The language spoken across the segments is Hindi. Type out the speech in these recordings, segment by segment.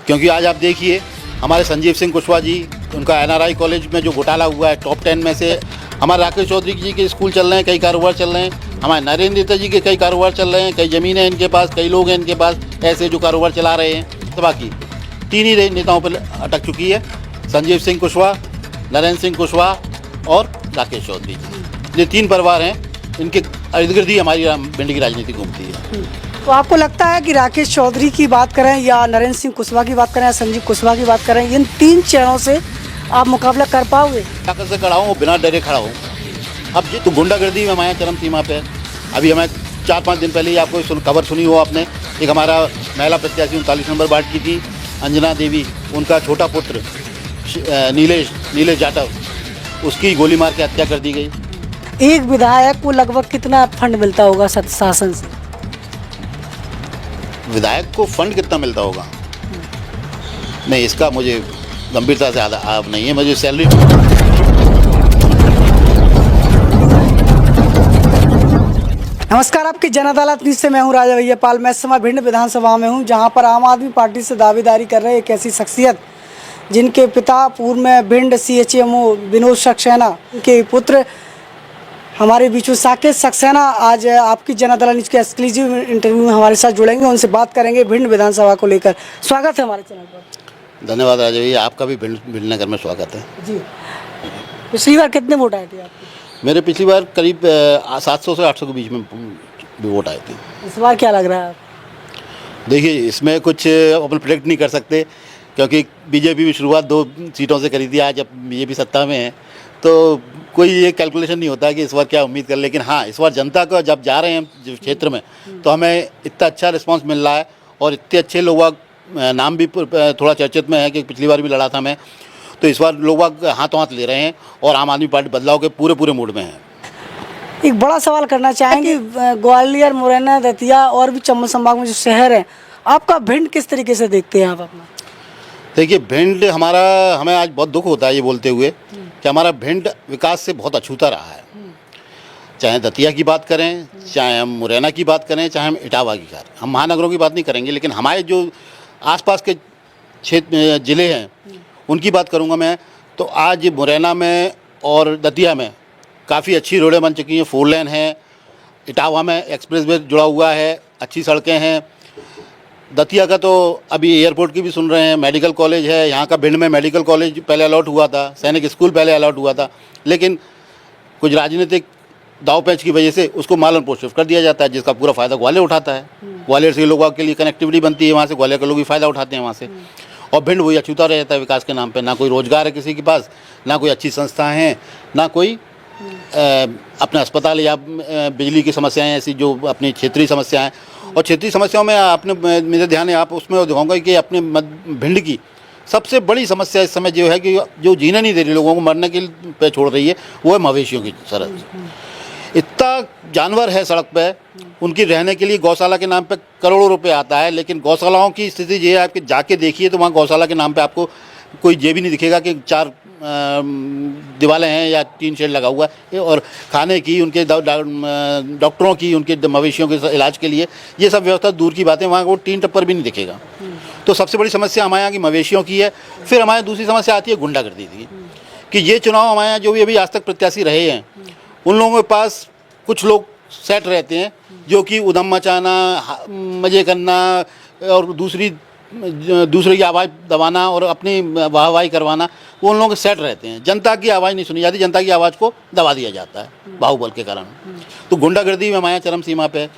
क्योंकि आज आप देखिए हमारे संजीव सिंह कुशवाहा जी, उनका एनआरआई कॉलेज में जो घोटाला हुआ है, टॉप 10 में से हमारे राकेश चौधरी जी के स्कूल चल रहे हैं, कई कारोबार चल रहे हैं, हमारे नरेंद्र नेता जी के कई कारोबार चल रहे हैं, कई ज़मीनें हैं इनके पास, कई लोग हैं इनके पास ऐसे जो कारोबार चला रहे हैं। तो बाकी 3 ही नेताओं पर अटक चुकी है, संजीव सिंह कुशवाहा, नरेंद्र सिंह कुशवाहा और राकेश चौधरी जी। ये 3 परिवार हैं, इनके इर्द गिर्द ही हमारी भिंड की राजनीति घूमती है। तो आपको लगता है कि राकेश चौधरी की बात करें या नरेंद्र सिंह कुशवाहा की बात करें या संजीव कुशवाहा की बात करें, इन 3 चेहरों से आप मुकाबला कर पाओगे? ताकत से खड़ा हूँ, बिना डरे खड़ा हूँ। अब जी तो गुंडागर्दी में हमारे चरम सीमा पे है। अभी हमें 4-5 दिन पहले ही आपको खबर सुनी हो आपने, एक हमारा महिला प्रत्याशी 39 नंबर वार्ड की थी, अंजना देवी, उनका छोटा पुत्र नीलेश जाटव, उसकी गोली मार के हत्या कर दी गई। एक विधायक को लगभग कितना फंड मिलता होगा शासन से? विधायक को फंड कितना मिलता होगा, नहीं इसका मुझे गंभीरता से आप नहीं है, मुझे सैलरी। नमस्कार, आपकी जन अदालत न्यूज़ से मैं हूं राजा भैया पाल। मैं इस समय भिंड विधानसभा में हूं, जहां पर आम आदमी पार्टी से दावेदारी कर रहे एक ऐसी शख्सियत जिनके पिता पूर्व में भिंड CHMO विनोद सक्सेना के पुत्र हमारे बीच में साकेत सक्सेना आज आपकी जन अदालत न्यूज़ के एक्सक्लूसिव इंटरव्यू में हमारे साथ जुड़ेंगे, उनसे बात करेंगे भिंड विधानसभा को लेकर। स्वागत है हमारे चैनल पर। धन्यवाद राजा भैया, आपका भी भिंड नगर में स्वागत है जी। पिछली बार कितने वोट आए थे आपके? मेरे पिछली बार करीब 700 से 800 के बीच में भी वोट आए थे। इस बार क्या लग रहा है? देखिए इसमें कुछ अपन प्रेडिक्ट नहीं कर सकते, क्योंकि बीजेपी भी शुरुआत 2 सीटों से करी थी, आज अब बीजेपी सत्ता में है, तो कोई ये कैलकुलेशन नहीं होता कि इस बार क्या उम्मीद कर। लेकिन हाँ, इस बार जनता को जब जा रहे हैं जो क्षेत्र में, तो हमें इतना अच्छा रिस्पांस मिल रहा है और इतने अच्छे लोग, नाम भी थोड़ा चर्चित में है कि पिछली बार भी लड़ा था मैं, तो इस बार लोग हाथों हाथ ले रहे हैं और आम आदमी पार्टी बदलाव के पूरे मूड में है। एक बड़ा सवाल करना चाहेंगे, ग्वालियर, मुरैना, दतिया और भी चंबल संभाग में जो शहर है, आपका भिंड किस तरीके से देखते हैं आप अपना? देखिए भिंड हमें आज बहुत दुख होता है ये बोलते हुए कि हमारा भिंड विकास से बहुत अछूता रहा है। चाहे दतिया की बात करें, चाहे हम मुरैना की बात करें, चाहे हम इटावा की करें, हम महानगरों की बात नहीं करेंगे, लेकिन हमारे जो आसपास के क्षेत्र ज़िले हैं उनकी बात करूंगा मैं, तो आज मुरैना में और दतिया में काफ़ी अच्छी रोडें बन चुकी हैं, 4 लेन है, इटावा में एक्सप्रेसवे जुड़ा हुआ है, अच्छी सड़कें हैं। दतिया का तो अभी एयरपोर्ट की भी सुन रहे हैं, मेडिकल कॉलेज है यहाँ का, भिंड में मेडिकल कॉलेज पहले अलॉट हुआ था, सैनिक स्कूल पहले अलॉट हुआ था, लेकिन कुछ राजनीतिक दाव पैंच की वजह से उसको मालन पोस्ट कर दिया जाता है, जिसका पूरा फ़ायदा ग्वालियर उठाता है। ग्वालियर से लोगों के लिए कनेक्टिविटी बनती है, वहाँ से ग्वालियर के लोग भी फ़ायदा उठाते हैं वहाँ से, और भिंड वही अछूता रह जाता है विकास के नाम पे। ना कोई रोजगार है किसी के पास, ना कोई अच्छी संस्थाएं हैं, ना कोई अपने अस्पताल या बिजली की समस्याएं ऐसी जो अपनी क्षेत्रीय समस्याएं। और क्षेत्रीय समस्याओं में आपने मेरे ध्यान है, आप उसमें दिखाऊंगा कि अपने भिंड की सबसे बड़ी समस्या इस समय जो है कि जो जीने नहीं दे रही, लोगों को मरने के पे छोड़ रही है, वो है मवेशियों की सरहद। इतना जानवर है सड़क पे, उनकी रहने के लिए गौशाला के नाम पे करोड़ों रुपए आता है, लेकिन गौशालाओं की स्थिति ये है, आपके जाके देखिए तो वहाँ गौशाला के नाम पे आपको कोई ये भी नहीं दिखेगा कि 4 दीवारें हैं या 3 शेड लगा हुआ है, और खाने की, उनके डॉक्टरों की, उनके मवेशियों के इलाज के लिए ये सब व्यवस्था दूर की बातें, वहाँ को 3 टप्पर भी नहीं दिखेगा। तो सबसे बड़ी समस्या हमारे यहाँ की मवेशियों की है। फिर हमारे दूसरी समस्या आती है गुंडागर्दी की, कि ये चुनाव हमारे यहाँ जो भी अभी आज तक प्रत्याशी रहे हैं, उन लोगों के पास कुछ लोग सेट रहते हैं जो कि उधम मचाना, मज़े करना और दूसरे की आवाज़ दबाना और अपनी वाहवाही करवाना, वो उन लोगों के सेट रहते हैं। जनता की आवाज़ नहीं सुनी जाती, जनता की आवाज़ को दबा दिया जाता है बाहुबल के कारण। तो गुंडागर्दी में हमारे चरम सीमा पे है।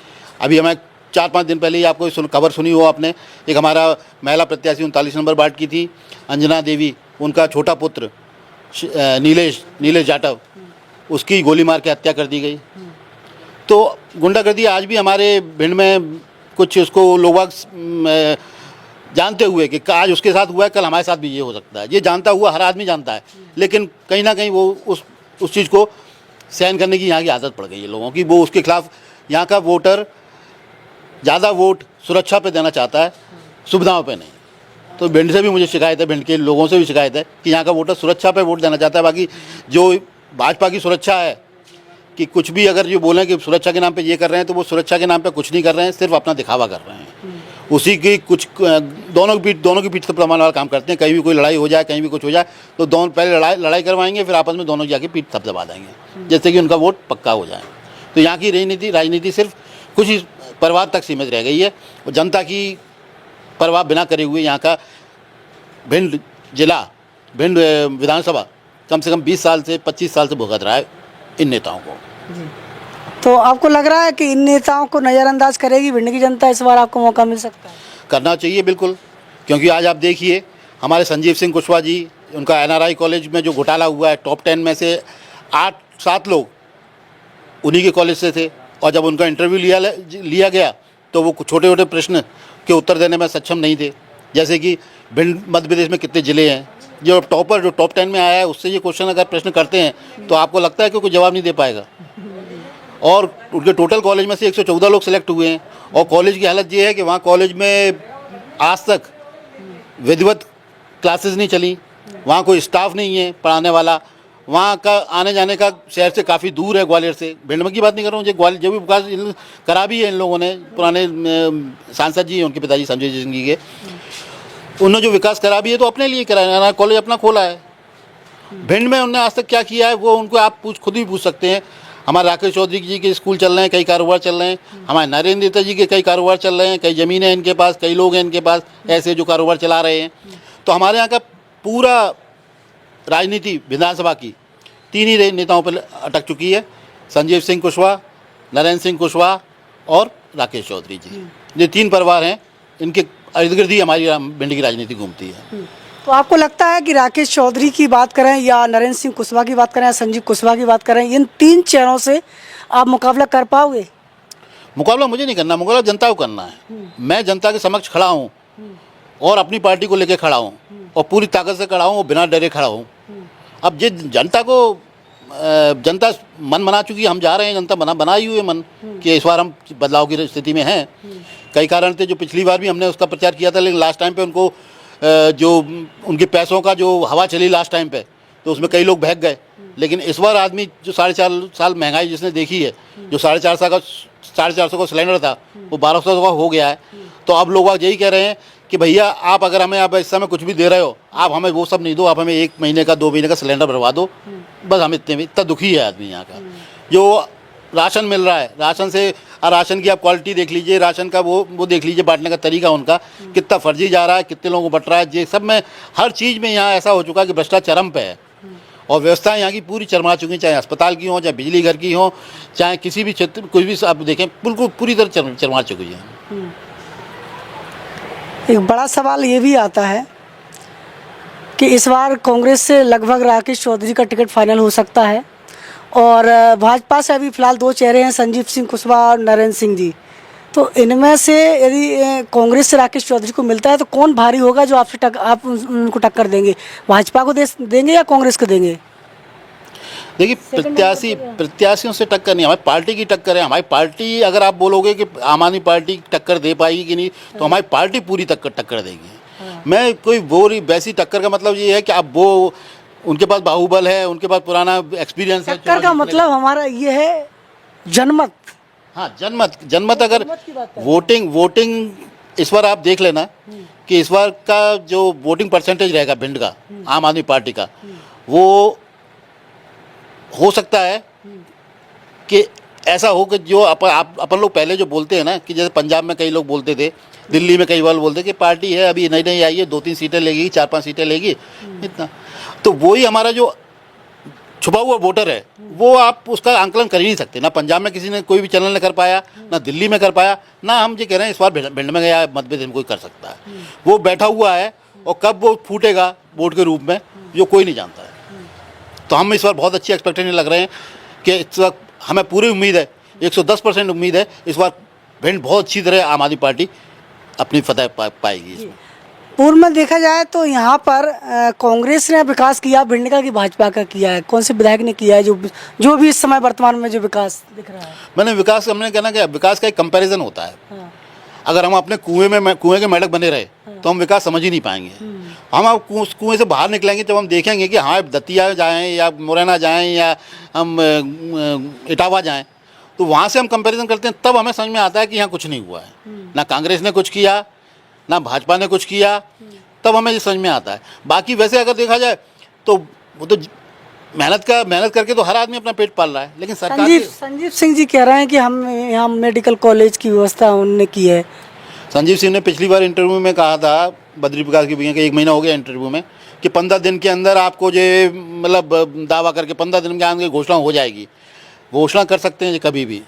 अभी हमें 4-5 दिन पहले ही आपको खबर सुनी हो आपने, एक हमारा महिला प्रत्याशी 39 नंबर वार्ड की थी, अंजना देवी, उनका छोटा पुत्र नीलेश जाटव, उसकी गोली मार के हत्या कर दी गई। तो गुंडागर्दी आज भी हमारे भिंड में कुछ उसको लोग जानते हुए कि आज उसके साथ हुआ है, कल हमारे साथ भी ये हो सकता है, ये जानता हुआ हर आदमी जानता है, लेकिन कहीं ना कहीं वो उस चीज़ को सहन करने की यहाँ की आदत पड़ गई है लोगों की। वो उसके खिलाफ, यहाँ का वोटर ज़्यादा वोट सुरक्षा पे देना चाहता है, सुविधाओं पे नहीं। तो भिंड से भी मुझे शिकायत है, भिंड के लोगों से भी शिकायत है कि यहाँ का वोटर सुरक्षा पे वोट देना चाहता है। बाकी जो भाजपा की सुरक्षा है कि कुछ भी अगर जो बोलें कि सुरक्षा के नाम पे ये कर रहे हैं, तो वो सुरक्षा के नाम पे कुछ नहीं कर रहे हैं, सिर्फ अपना दिखावा कर रहे हैं। उसी की कुछ दोनों की पीठ थपथपाने वाला काम करते हैं। कहीं भी कोई लड़ाई हो जाए, कहीं भी कुछ हो जाए तो दोनों पहले लड़ाई करवाएंगे, फिर आपस में दोनों जाके पीठ थपथपा देंगे, जैसे कि उनका वोट पक्का हो जाए। तो यहाँ की राजनीति सिर्फ कुछ ही परिवार तक सीमित रह गई है और जनता की परवाह बिना करे हुए यहाँ का भिंड जिला, भिंड विधानसभा कम से कम 20 साल से 25 साल से भुगत रहा है इन नेताओं को। तो आपको लग रहा है कि इन नेताओं को नज़रअंदाज करेगी भिंड की जनता, इस बार आपको मौका मिल सकता है? करना चाहिए बिल्कुल, क्योंकि आज आप देखिए हमारे संजीव सिंह कुशवाहा जी, उनका NRI कॉलेज में जो घोटाला हुआ है, टॉप 10 में से 8-7 लोग उन्हीं के कॉलेज से थे, और जब उनका इंटरव्यू लिया गया तो वो छोटे छोटे प्रश्न के उत्तर देने में सक्षम नहीं थे। जैसे कि भिंड मध्य प्रदेश में कितने ज़िले हैं, जो टॉप 10 में आया है उससे ये क्वेश्चन अगर प्रश्न करते हैं तो आपको लगता है कि कोई जवाब नहीं दे पाएगा। और उनके टोटल कॉलेज में से 114 लोग सेलेक्ट हुए हैं, और कॉलेज की हालत ये है कि वहाँ कॉलेज में आज तक विधिवत क्लासेस नहीं चली, वहाँ कोई स्टाफ नहीं है पढ़ाने वाला, वहाँ का आने जाने का शहर से काफ़ी दूर है, ग्वालियर से। भिंड में की बात नहीं कर रहा हूँ, ग्वालियर जो भी विकास करा भी है इन लोगों ने, पुराने सांसद जी उनके पिताजी संजय सिंह जी के, उन्होंने जो विकास करा भी है तो अपने लिए कराया, कॉलेज अपना खोला है। भिंड में उन्होंने आज तक क्या किया है वो उनको आप खुद ही पूछ सकते हैं। हमारे राकेश चौधरी जी के स्कूल चल रहे हैं, कई कारोबार चल रहे हैं, हमारे नरेंद्र नेता जी के कई कारोबार चल रहे हैं, कई ज़मीनें इनके पास, कई लोग हैं इनके पास ऐसे जो कारोबार चला रहे हैं। तो हमारे यहाँ का पूरा राजनीति विधानसभा की 3 ही नेताओं पर अटक चुकी है, संजीव सिंह कुशवाहा, नरेंद्र सिंह कुशवाहा और राकेश चौधरी जी। ये 3 परिवार हैं, इनके इर्द गिर्द ही हमारी भिंड की राजनीति घूमती है। तो आपको लगता है कि राकेश चौधरी की बात करें या नरेंद्र सिंह कुशवाहा की बात करें या संजीव कुशवाहा की बात करें, इन 3 चेहरों से आप मुकाबला कर पाओगे? मुकाबला मुझे नहीं करना, मुकाबला जनता को करना है। मैं जनता के समक्ष खड़ा हूँ और अपनी पार्टी को लेकर खड़ा हूँ और पूरी ताकत से खड़ा हूँ और बिना डरे खड़ा हूँ। अब ये जनता को जनता मन बना चुकी है, हम जा रहे हैं, जनता बनाई हुई है मन कि इस बार हम बदलाव की स्थिति में हैं। कई कारण थे, जो पिछली बार भी हमने उसका प्रचार किया था, लेकिन लास्ट टाइम पे उनको जो उनके पैसों का जो हवा चली लास्ट टाइम पे, तो उसमें कई लोग बहक गए। लेकिन इस बार आदमी जो 4.5 साल महंगाई जिसने देखी है, जो 450 का सिलेंडर था वो 1200 का हो गया है। तो अब लोग यही कह रहे हैं कि भैया आप अगर हमें अब इस समय कुछ भी दे रहे हो, आप हमें वो सब नहीं दो, आप हमें 1 महीने का 2 महीने का सिलेंडर भरवा दो, बस। हम इतना दुखी है आदमी यहाँ का। जो राशन मिल रहा है, राशन से राशन की आप क्वालिटी देख लीजिए, राशन का वो देख लीजिए, बांटने का तरीका उनका कितना फर्जी जा रहा है, कितने लोगों को बट रहा है। ये सब में हर चीज़ में यहाँ ऐसा हो चुका है कि भ्रष्टाचार चरम पे है और व्यवस्थाएं यहाँ की पूरी चरमरा चुकी हैं, चाहे अस्पताल की हो, चाहे बिजली घर की हो, चाहे किसी भी क्षेत्र कोई भी आप देखें, बिल्कुल पूरी तरह चरमरा चुकी है। एक बड़ा सवाल ये भी आता है कि इस बार कांग्रेस से लगभग राकेश चौधरी का टिकट फाइनल हो सकता है, और भाजपा से अभी फिलहाल 2 चेहरे हैं, संजीव सिंह कुशवाहा और नरेंद्र सिंह जी। तो इनमें से यदि कांग्रेस से राकेश चौधरी को मिलता है तो कौन भारी होगा जो आप उनको टक्कर देंगे? भाजपा को देंगे या कांग्रेस को देंगे? देखिए, प्रत्याशियों से टक्कर नहीं, हमारी पार्टी की टक्कर है। हमारी पार्टी, अगर आप बोलोगे कि आम आदमी पार्टी टक्कर दे पाएगी कि नहीं, तो हमारी पार्टी पूरी टक्कर देगी। मैं कोई वैसी टक्कर का मतलब ये है कि आप वो उनके पास बाहुबल है, उनके पास पुराना एक्सपीरियंस है। टक्कर का मतलब हमारा ये है जनमत। हाँ, जनमत अगर वोटिंग इस बार आप देख लेना कि इस बार का जो वोटिंग परसेंटेज रहेगा भिंड का आम आदमी पार्टी का, वो हो सकता है कि ऐसा हो कि जो अपन लोग पहले जो बोलते हैं ना, कि जैसे पंजाब में कई लोग बोलते थे, दिल्ली में कई बार बोलते कि पार्टी है अभी नई आई है, 2-3 सीटें लेगी, 4-5 सीटें लेगी, इतना। तो वही हमारा जो छुपा हुआ वोटर है, वो आप उसका आंकलन कर ही नहीं सकते। ना पंजाब में किसी ने, कोई भी चैनल ने कर पाया, ना दिल्ली में कर पाया, ना हम ये कह रहे हैं इस बार भिंड में गया मध्य प्रदेश में कोई कर सकता है। वो बैठा हुआ है और कब वो फूटेगा वोट के रूप में, जो कोई नहीं जानता है। तो हम इस बार बहुत अच्छी एक्सपेक्टेशन लग रहे हैं कि इस वक्त हमें पूरी उम्मीद है, 110% उम्मीद है, इस बार भिंड बहुत अच्छी तरह आम आदमी पार्टी अपनी फतह पाएगी इसमें। पूर्व में देखा जाए तो यहाँ पर कांग्रेस ने विकास किया भिंड का कि भाजपा का किया है? कौन से विधायक ने किया है जो भी इस समय वर्तमान में जो विकास दिख रहा है? मैंने विकास, हमने कहना कि विकास का एक कंपैरिजन होता है। हाँ। अगर हम अपने कुएं के मेंढक बने रहे तो हम विकास समझ ही नहीं पाएंगे। हम अब कुएं से बाहर निकलेंगे जब हम देखेंगे कि हाँ, दतिया जाएं या मुरैना जाएं या हम इटावा जाएं, तो वहाँ से हम कंपैरिजन करते हैं, तब हमें समझ में आता है कि यहाँ कुछ नहीं हुआ है। ना कांग्रेस ने कुछ किया, ना भाजपा ने कुछ किया, तब हमें ये समझ में आता है। बाकी वैसे अगर देखा जाए तो वो तो मेहनत करके तो हर आदमी अपना पेट पाल रहा है, लेकिन सरकार संजीव सिंह जी कह रहे हैं कि हम यहाँ मेडिकल कॉलेज की व्यवस्था उन्होंने की है। संजीव सिंह ने पिछली बार इंटरव्यू में कहा था, बद्री प्रकाश की भैया के 1 महीना हो गया इंटरव्यू में, कि 15 दिन के अंदर आपको जो मतलब दावा करके 15 दिन के अंदर घोषणा हो जाएगी। घोषणा कर सकते हैं ये कभी भी,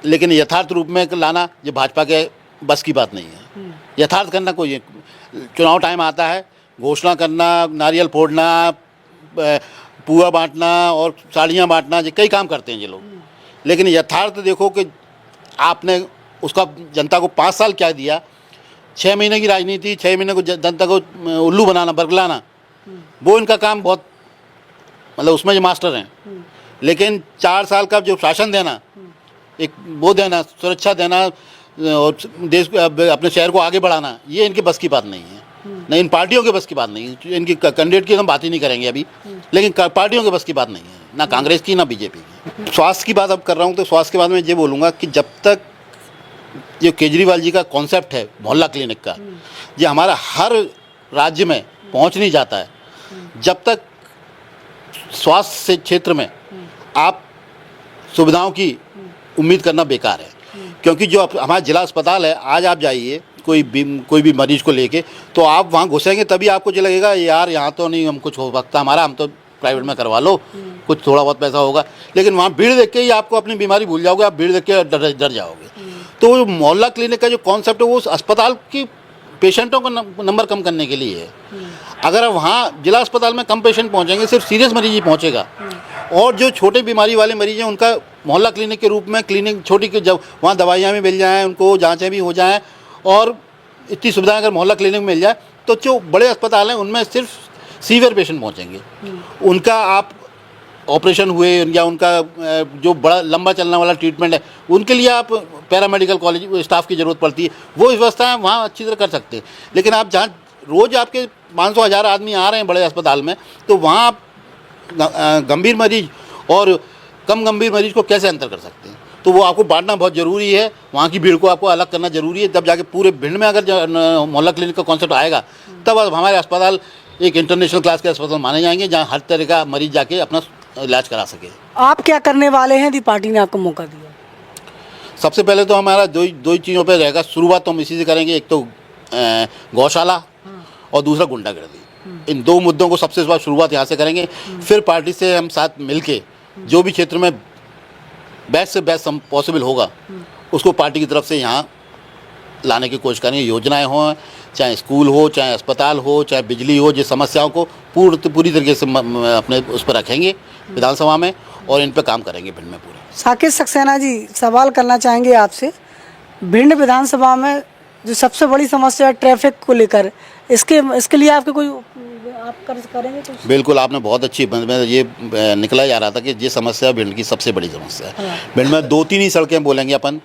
लेकिन यथार्थ रूप में लाना ये भाजपा के बस की बात नहीं है। यथार्थ करना कोई, चुनाव टाइम आता है, घोषणा करना, नारियल फोड़ना, पुआ बांटना और साड़ियाँ बांटना, ये कई काम करते हैं ये लोग, लेकिन यथार्थ देखो कि आपने उसका जनता को 5 साल क्या दिया। 6 महीने की राजनीति, 6 महीने को जनता को उल्लू बनाना, बरगलाना, वो इनका काम बहुत, मतलब उसमें जो मास्टर हैं। लेकिन 4 साल का जो शासन देना, एक वो देना, सुरक्षा देना और देश अपने शहर को आगे बढ़ाना, ये इनके बस की बात नहीं है। नहीं, इन पार्टियों के बस की बात नहीं है। इनकी कैंडिडेट की हम बात ही नहीं करेंगे अभी, लेकिन पार्टियों के बस की बात नहीं है, ना कांग्रेस की ना बीजेपी की। स्वास्थ्य की बात अब कर रहा हूँ, तो स्वास्थ्य के बाद में ये बोलूँगा कि जब तक जो केजरीवाल जी का कॉन्सेप्ट है मोहल्ला क्लिनिक का, ये हमारा हर राज्य में पहुँच नहीं जाता है, जब तक स्वास्थ्य से क्षेत्र में आप सुविधाओं की उम्मीद करना बेकार है। क्योंकि जो हमारा जिला अस्पताल है, आज आप जाइए कोई भी मरीज को लेके, तो आप वहाँ घुसेंगे तभी आपको जो लगेगा यार यहाँ तो नहीं हम कुछ हो सकता हमारा, हम तो प्राइवेट में करवा लो, कुछ थोड़ा बहुत पैसा होगा। लेकिन वहाँ भीड़ देख के ही आपको अपनी बीमारी भूल जाओगे, आप भीड़ देख के डर जाओगे। तो मोहल्ला क्लिनिक का जो कॉन्सेप्ट है वो अस्पताल की पेशेंटों का नंबर कम करने के लिए है। अगर वहाँ जिला अस्पताल में कम पेशेंट पहुँचेंगे, सिर्फ सीरियस मरीज ही पहुँचेगा, और जो छोटे बीमारी वाले मरीज हैं उनका मोहल्ला क्लिनिक के रूप में क्लिनिक छोटी के, जब वहाँ दवाइयाँ भी मिल जाएँ, उनको जाँचें भी हो जाएँ, और इतनी सुविधाएं अगर मोहल्ला क्लिनिक में मिल जाए, तो जो बड़े अस्पताल हैं उनमें सिर्फ सीवियर पेशेंट पहुँचेंगे। उनका आप ऑपरेशन हुए या उनका जो बड़ा लंबा चलने वाला ट्रीटमेंट है, उनके लिए आप पैरामेडिकल कॉलेज स्टाफ की ज़रूरत पड़ती है, वो व्यवस्था है वहाँ अच्छी तरह कर सकते हैं। लेकिन आप जहाँ रोज़ आपके 500-1000 आदमी आ रहे हैं बड़े अस्पताल में, तो वहाँ आप गंभीर मरीज और कम गंभीर मरीज को कैसे अंतर कर सकते हैं? तो वो आपको बांटना बहुत ज़रूरी है, वहाँ की भीड़ को आपको अलग करना ज़रूरी है। तब जाके पूरे भिंड में अगर मोहल्ला क्लिनिक का कॉन्सेप्ट आएगा, तब हमारे अस्पताल एक इंटरनेशनल क्लास के अस्पताल माने जाएंगे, जहाँ हर तरह का मरीज जाके अपना इलाज करा सके। आप क्या करने वाले हैं यदि पार्टी ने आपको मौका दिया? सबसे पहले तो हमारा दो ही चीज़ों पर रहेगा, शुरुआत तो हम इसी से करेंगे। एक तो गौशाला और दूसरा गुंडागर्दी। इन 2 मुद्दों को सबसे शुरुआत यहाँ से करेंगे। फिर पार्टी से हम साथ मिलके जो भी क्षेत्र में बेस्ट से बेस्ट पॉसिबल होगा, उसको पार्टी की तरफ से यहाँ लाने की कोशिश करेंगे। योजनाएं हों, चाहे स्कूल हो, चाहे अस्पताल हो, चाहे बिजली हो, जिस समस्याओं को पूरी तरीके से अपने उस पर रखेंगे विधानसभा में, और इन पर काम करेंगे भिंड में पूरे। साकेत सक्सेना जी, सवाल करना चाहेंगे आपसे, भिंड विधानसभा में जो सबसे बड़ी समस्या है ट्रैफिक को लेकर, इसके लिए आपके कोई आप करेंगे कुछ? बिल्कुल, आपने बहुत अच्छी, ये निकला जा रहा था कि ये समस्या भिंड की सबसे बड़ी समस्या है। हाँ। भिंड में 2-3 ही सड़कें बोलेंगे अपन,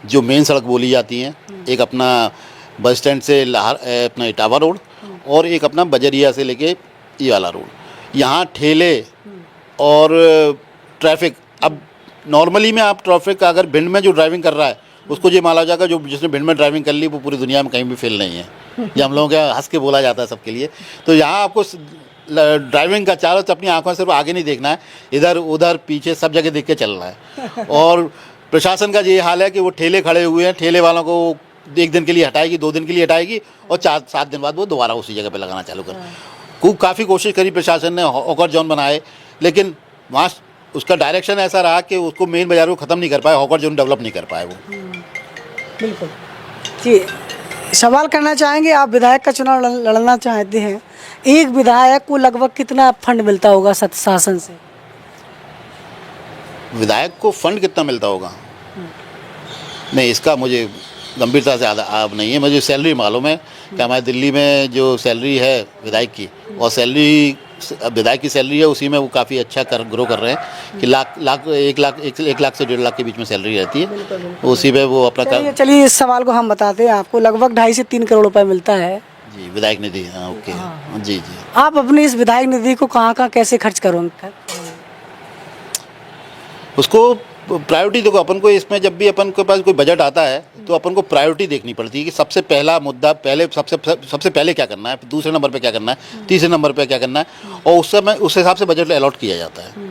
जो मेन सड़क बोली जाती हैं। एक अपना बस स्टैंड से अपना इटावा रोड, और एक अपना बजरिया से लेके ये वाला रोड। यहाँ ठेले और ट्रैफिक, अब नॉर्मली में आप ट्रैफिक अगर भिंड में जो ड्राइविंग कर रहा है उसको ये माना जाएगा जो जिसने भिंड में ड्राइविंग कर ली वो पूरी दुनिया में कहीं भी फेल नहीं है। ये हम लोगों के हंस के बोला जाता है सबके लिए। तो यहाँ आपको ड्राइविंग का चारों अपनी आंखों से सिर्फ आगे नहीं देखना है, इधर उधर पीछे सब जगह देख के चलना है। और प्रशासन का ये हाल है कि वो ठेले खड़े हुए हैं, ठेले वालों को 1 दिन के लिए हटाएगी, 2 दिन के लिए हटाएगी, और 4-7 दिन बाद वो दोबारा उसी जगह पे लगाना चालू कर। काफ़ी कोशिश करी प्रशासन ने, हॉकर जोन बनाए, लेकिन वहाँ उसका डायरेक्शन ऐसा रहा कि उसको मेन बाजार को ख़त्म नहीं कर पाए, हॉकर जोन डेवलप नहीं कर पाए वो। बिल्कुल जी। सवाल करना चाहेंगे, आप विधायक का चुनाव लड़ना चाहते हैं, एक विधायक को लगभग कितना फंड मिलता होगा शासन से? विधायक को फंड कितना मिलता होगा नहीं, इसका मुझे गंभीरता से अब नहीं है। मुझे सैलरी मालूम है कि हमारे दिल्ली में जो सैलरी है विधायक की, और सैलरी विधायक की सैलरी है, उसी में वो काफ़ी अच्छा ग्रो कर रहे हैं कि 1 लाख से 1.5 लाख के बीच में सैलरी रहती है। उसी में वो अपना चलिए इस सवाल को हम बताते हैं आपको, लगभग 2.5 से 3 करोड़ रुपए मिलता है जी विधायक निधि। हाँ, ओके। हाँ। जी जी। आप अपनी इस विधायक निधि को कहाँ कैसे खर्च करोगे? उसको प्रायोरिटी देखो, अपन को इसमें जब भी अपन के पास कोई बजट आता है तो अपन को प्रायोरिटी देखनी पड़ती है कि सबसे पहला मुद्दा पहले सबसे पहले क्या करना है, फिर दूसरे नंबर पे क्या करना है, तीसरे नंबर पे क्या करना है, और उस समय उस हिसाब से बजट अलॉट किया जाता है।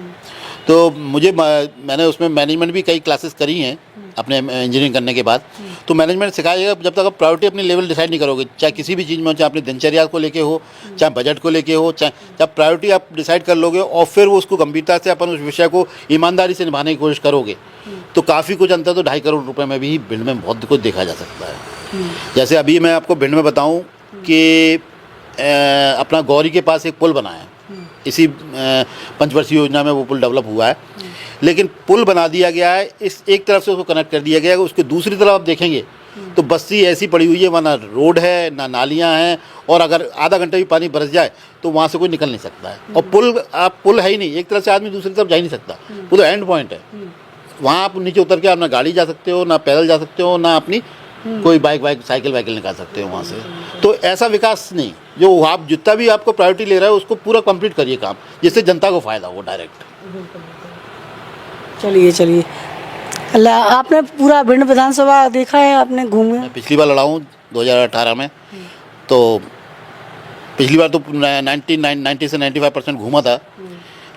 तो मैंने उसमें मैनेजमेंट भी कई क्लासेस करी हैं अपने इंजीनियरिंग करने के बाद। तो मैनेजमेंट सिखाएगा, जब तक आप प्रायोरिटी अपनी लेवल डिसाइड नहीं करोगे, चाहे किसी भी चीज़ में हो, चाहे अपनी दिनचर्या को लेके हो, चाहे बजट को लेके हो, चाहे जब प्रायोरिटी आप डिसाइड कर लोगे और फिर वो उसको गंभीरता से अपन उस विषय को ईमानदारी से निभाने की कोशिश करोगे तो काफ़ी कुछ अंतर तो 2.5 करोड़ रुपए में भी भिंड में बहुत कुछ देखा जा सकता है। जैसे अभी मैं आपको भिंड में बताऊँ कि अपना गौरी के पास एक पुल बना है, इसी पंचवर्षीय योजना में वो पुल डेवलप हुआ है, लेकिन पुल बना दिया गया है, इस एक तरफ से उसको कनेक्ट कर दिया गया है, उसके दूसरी तरफ आप देखेंगे तो बस्ती ऐसी पड़ी हुई है, वहाँ ना रोड है ना नालियाँ हैं, और अगर आधा घंटा भी पानी बरस जाए तो वहाँ से कोई निकल नहीं सकता है। और पुल है ही नहीं, एक तरफ से आदमी दूसरी तरफ जा ही नहीं सकता, वो तो एंड पॉइंट है। वहाँ आप नीचे उतर के आप ना गाड़ी जा सकते हो, ना पैदल जा सकते हो, ना अपनी कोई बाइक साइकिल निकाल सकते हो वहाँ से। तो ऐसा विकास नहीं, जो आप जितना भी आपको प्रायोरिटी ले रहा है उसको पूरा कंप्लीट करिए काम, जिससे जनता को फ़ायदा हो डायरेक्ट। चलिए अल्लाह, आपने पूरा भिंड विधानसभा देखा है, आपने घूमे? मैं पिछली बार लड़ा हूँ 2018 में, तो पिछली बार तो 90 से 95% घूमा था,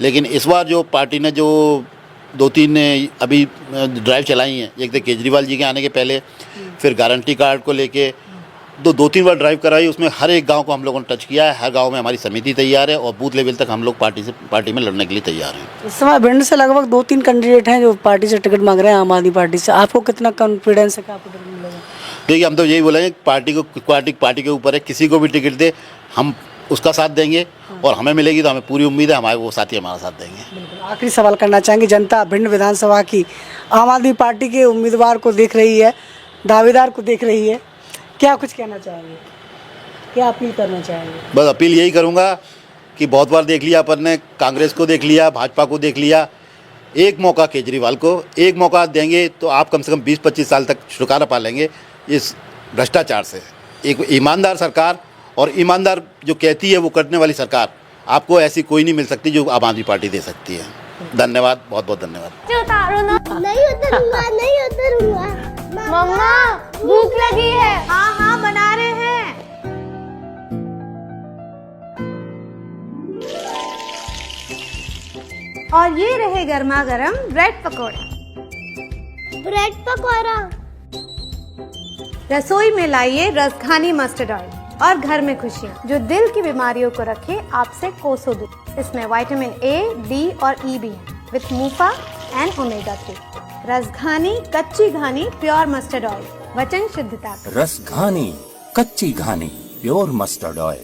लेकिन इस बार जो पार्टी ने जो 2-3 अभी ड्राइव चलाई हैं, एक तो केजरीवाल जी के आने के पहले, फिर गारंटी कार्ड को लेके 2-3 बार ड्राइव कराई, उसमें हर एक गांव को हम लोगों ने टच किया है। हर गांव में हमारी समिति तैयार है और बूथ लेवल तक हम लोग पार्टी में लड़ने के लिए तैयार हैं। इस समय भिंड से लगभग 2-3 कैंडिडेट हैं जो पार्टी से टिकट मांग रहे हैं, आम आदमी पार्टी से। आपको कितना कॉन्फिडेंस है कि आपको टिकट मिलेगा? देखिए, हम तो यही बोलेंगे, पार्टी के ऊपर है, किसी को भी टिकट दे हम उसका साथ देंगे, और हमें मिलेगी तो हमें पूरी उम्मीद है हमारे वो साथी हमारा साथ देंगे। आखिरी सवाल करना चाहेंगे, जनता भिंड विधानसभा की आम आदमी पार्टी के उम्मीदवार को देख रही है, दावेदार को देख रही है, क्या कुछ कहना चाहेंगे, क्या अपील करना चाहेंगे? बस अपील यही करूँगा कि बहुत बार देख लिया अपन ने, कांग्रेस को देख लिया, भाजपा को देख लिया, एक मौका केजरीवाल को एक मौका देंगे तो आप कम से कम 20-25 साल तक छुटकारा पा लेंगे इस भ्रष्टाचार से। एक ईमानदार सरकार, और ईमानदार जो कहती है वो करने वाली सरकार, आपको ऐसी कोई नहीं मिल सकती जो आम आदमी पार्टी दे सकती है। धन्यवाद, बहुत बहुत धन्यवाद। उतारो ना। नहीं उतरूंगा। मम्मा भूख लगी है। हाँ बना रहे हैं। और ये रहे गर्मा गर्म ब्रेड पकौड़ा। रसोई में लाइए रसघानी मस्टर्ड ऑयल और घर में खुशियाँ जो दिल की बीमारियों को रखे आपसे कोसों दूर। इसमें विटामिन ए, डी और ई भी है, विथ मूफा एंड ओमेगा 3। रसघानी कच्ची घानी प्योर मस्टर्ड ऑयल, वचन शुद्धता। रसघानी कच्ची घानी प्योर मस्टर्ड ऑयल।